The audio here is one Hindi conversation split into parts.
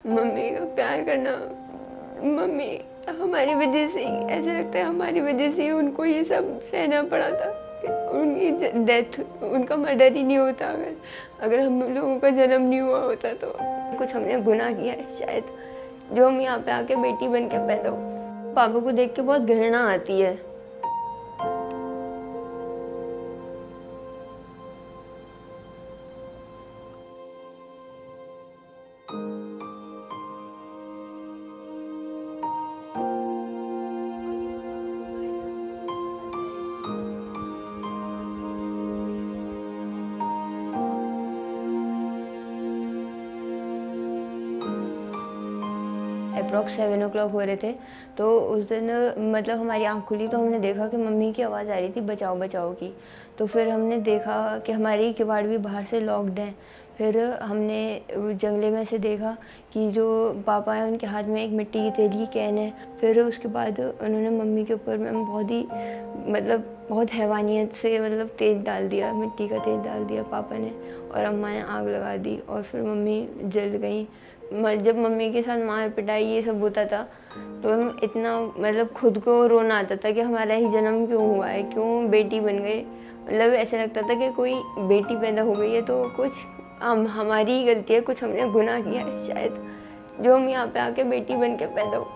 मम्मी का प्यार करना, मम्मी हमारी वजह से ही, ऐसा लगता है हमारी वजह से ही उनको ये सब सहना पड़ा था। उनकी डेथ, उनका मर्डर ही नहीं होता अगर हम लोगों का जन्म नहीं हुआ होता तो। कुछ हमने गुनाह किया है शायद, जो हम यहाँ पे आके बेटी बन के पैदा हो। पापा को देख के बहुत घृणा आती है। अप्रॉक्स 7 o'clock हो रहे थे, तो उस दिन मतलब हमारी आँख खुली तो हमने देखा कि मम्मी की आवाज़ आ रही थी बचाओ बचाओ की। तो फिर हमने देखा कि हमारी किवाड़ भी बाहर से लॉक्ड है। फिर हमने जंगले में से देखा कि जो पापा हैं उनके हाथ में एक मिट्टी की तेल की कैन है। फिर उसके बाद उन्होंने मम्मी के ऊपर में बहुत ही बहुत हैवानियत से तेल डाल दिया, मिट्टी का तेल डाल दिया पापा ने, और अम्मा ने आग लगा दी और फिर मम्मी जल गई। जब मम्मी के साथ मार पिटाई ये सब होता था तो हम इतना खुद को रोना आता था कि हमारा ही जन्म क्यों हुआ है, क्यों बेटी बन गए। ऐसा लगता था कि कोई बेटी पैदा हो गई है तो कुछ हमारी ही गलती है, कुछ हमने गुनाह किया है शायद, जो हम यहाँ पे आके बेटी बन के पैदा हो।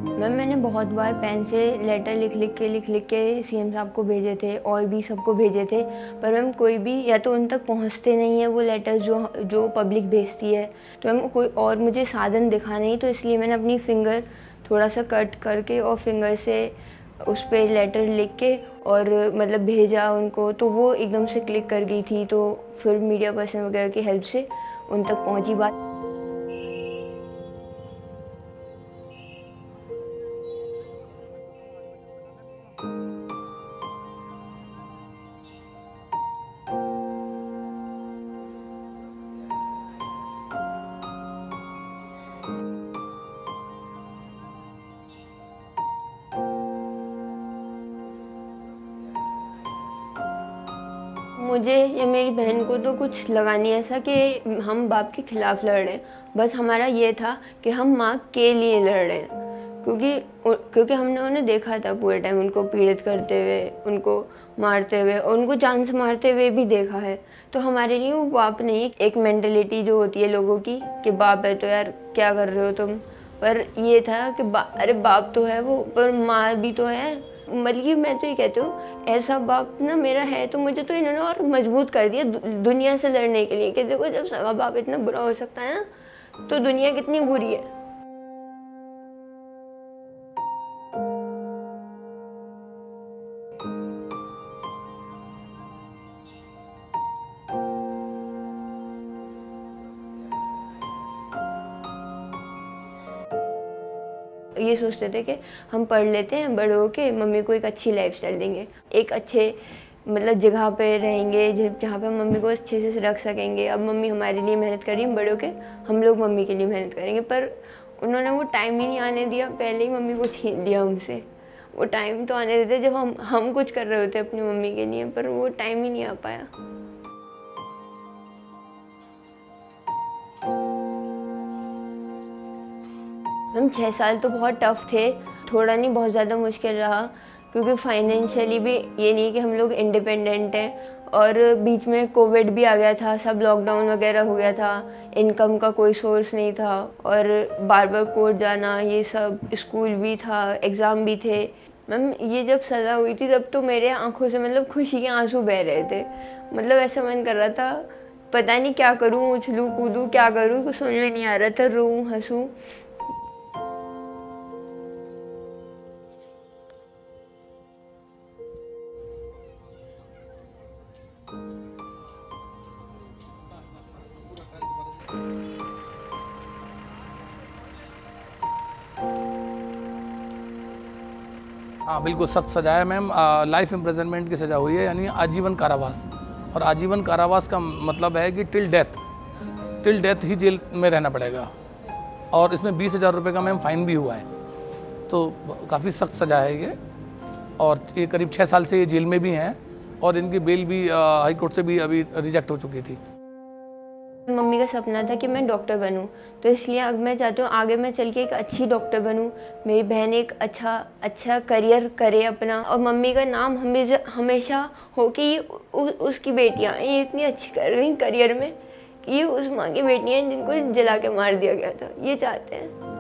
मैम मैंने बहुत बार पेन से लेटर लिख लिख के सीएम साहब को भेजे थे और भी सबको भेजे थे, पर मैम कोई भी या तो उन तक पहुँचते नहीं है वो लेटर जो पब्लिक भेजती है। तो मैम कोई और मुझे साधन दिखा नहीं, तो इसलिए मैंने अपनी फिंगर थोड़ा सा कट करके और फिंगर से उस पर लेटर लिख के और भेजा उनको, तो वो एकदम से क्लिक कर गई थी। तो फिर मीडिया पर्सन वगैरह की हेल्प से उन तक पहुँची बात। मुझे या मेरी बहन को तो कुछ लगा नहीं ऐसा कि हम बाप के खिलाफ लड़ रहे हैं, बस हमारा ये था कि हम माँ के लिए लड़ रहे हैं, क्योंकि हमने उन्हें देखा था पूरे टाइम उनको पीड़ित करते हुए, उनको मारते हुए और उनको जान से मारते हुए भी देखा है। तो हमारे लिए वो बाप नहीं, एक मेंटलिटी जो होती है लोगों की कि बाप है तो यार क्या कर रहे हो तुम, पर ये था कि अरे बाप तो है वो, पर माँ भी तो है। मैं तो ये कहती हूँ ऐसा बाप ना मेरा है तो मुझे तो इन्होंने और मजबूत कर दिया दुनिया से लड़ने के लिए, कि देखो जब सगा बाप इतना बुरा हो सकता है ना तो दुनिया कितनी बुरी है। ये सोचते थे कि हम पढ़ लेते हैं, बड़े होके मम्मी को एक अच्छी लाइफस्टाइल देंगे, एक अच्छे जगह पे रहेंगे जहाँ पे मम्मी को अच्छे से रख सकेंगे। अब मम्मी हमारे लिए मेहनत कर रही है, बड़े होके हम लोग मम्मी के लिए मेहनत करेंगे, पर उन्होंने वो टाइम ही नहीं आने दिया, पहले ही मम्मी को छीन लिया हमसे। वो टाइम तो आने देते जब हम कुछ कर रहे होते अपनी मम्मी के लिए, पर वो टाइम ही नहीं आ पाया। हम 6 साल तो बहुत टफ थे, थोड़ा नहीं बहुत ज़्यादा मुश्किल रहा, क्योंकि फाइनेंशियली भी ये नहीं कि हम लोग इंडिपेंडेंट हैं, और बीच में कोविड भी आ गया था, सब लॉकडाउन वगैरह हो गया था, इनकम का कोई सोर्स नहीं था, और बार बार कोर्ट जाना, ये सब, स्कूल भी था, एग्ज़ाम भी थे। मैम ये जब सज़ा हुई थी तब तो मेरे आंखों से खुशी के आंसू बह रहे थे। ऐसा मन कर रहा था पता नहीं क्या करूँ, उछलूँ कूदूँ क्या करूँ, कुछ समझ में नहीं आ रहा था, रोऊँ हंसूँ। हाँ बिल्कुल सख्त सजा है मैम, लाइफ इम्प्रिजनमेंट की सज़ा हुई है, यानी आजीवन कारावास। और आजीवन कारावास का मतलब है कि टिल डेथ ही जेल में रहना पड़ेगा, और इसमें 20,000 रुपये का मैम फ़ाइन भी हुआ है, तो काफ़ी सख्त सज़ा है ये। और ये करीब 6 साल से ये जेल में भी हैं, और इनकी बेल भी हाई कोर्ट से भी अभी रिजेक्ट हो चुकी थी। मम्मी का सपना था कि मैं डॉक्टर बनूं, तो इसलिए अब मैं चाहती हूँ आगे मैं चल के एक अच्छी डॉक्टर बनूं, मेरी बहन एक अच्छा करियर करे अपना, और मम्मी का नाम हमेशा हो कि ये उसकी बेटियाँ ये इतनी अच्छी कर रही करियर में कि ये उस माँ की बेटियाँ हैं जिनको जला के मार दिया गया था, ये चाहते हैं।